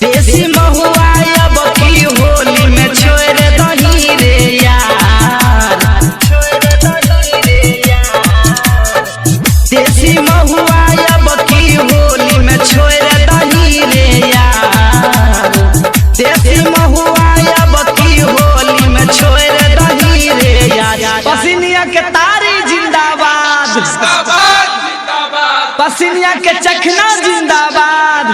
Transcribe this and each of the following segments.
देसी महुआ अब की होली में छोड़ दही रे यार, देसी महुआ अब की होली में छोड़ दही रे यार, देसी महुआ अब की होली में छोड़ दही रे यार। पसीनिया के तारी जिंदाबाद, पसीनिया के चखना जिंदाबाद,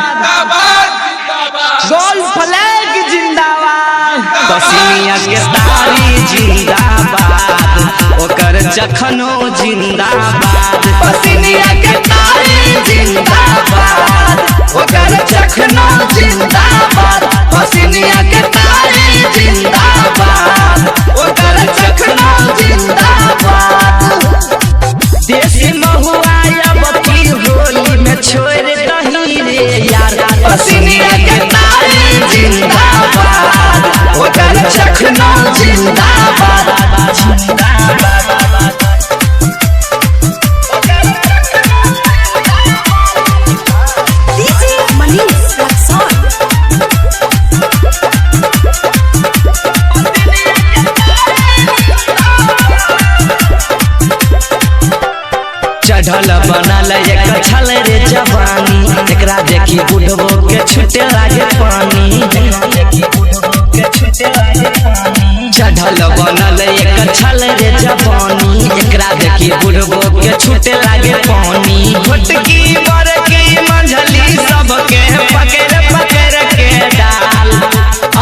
गोल फ्लैग जिंदाबाद। पसीनिया के तारी जिंदाबाद, ओकर चखनो जिंदाबाद। पसीनिया के तारी जिंदाबाद, ओकर चखनो जिंदाबाद। पसीनिया के तारी जिंदाबाद, ओकर चखनो जिंदाबाद। देसी महुआ अब की होली में छोड़ दही रे यार, पसीनिया के तारी जिंदाबाद, ओकर चखना जिंदाबाद। DJ Manish Lakson। चढ़ल बनल एक छल रे जवानी, एकरा देखी बुढ़बो के छूटे लागे पानी। चढ़ल बनल एक छल रे जवानी, एकरा देखी बुढ़बो के छूटे लागे पानी। छोटकी बड़की मंझली सबके पकड़ पकड़ के डाल,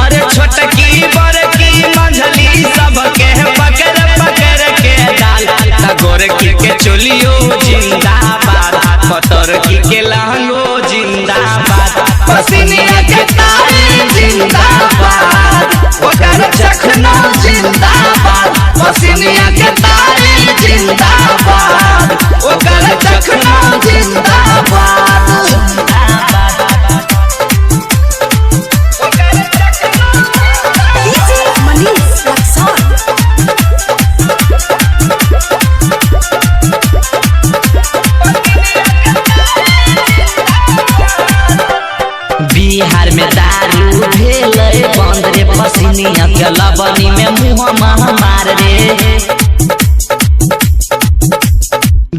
अरे छोटकी बड़की मंझली सबके पकड़ पकड़ के डाल। गोरकी के चोलियो जिंदाबाद, पतरकी के लहंगो जिंदाबाद। पसीनिया के तारी जिंदाबाद, ओकर चखना जिंदाबाद। पसीनिया के तारी जिंदाबाद, ओकर चखना जिंदाबाद। DJ Manish Lakson। बिहार में दारू भेल बंद रे, पसीनिया के लबनी में मुँह मार रे।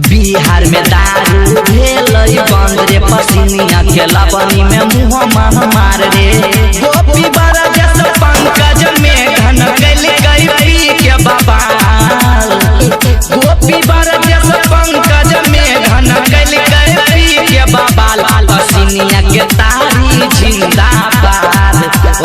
बिहार में दारू भेल बंद रे, पसीनिया के लबनी में मुँह मार रे। गोपी बड़ा जस पंकज में घन गल गई के बबाल, गोपी बड़ा जस पंकज में घन गल गई के बबाल। पसीनिया के तारी जिंदाबाद,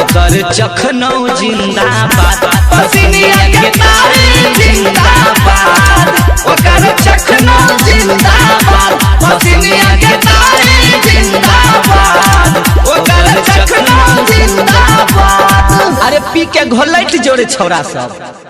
ओकर चखनो जिंदाबाद। पसीनिया के तारी जिंदाबाद, ओकर चखनो जिंदाबाद। पसीनिया के तारी जिंदाबाद, ओकर चखनो जिंदाबाद। अरे पी के घोलैत जोड़े छौरा सब।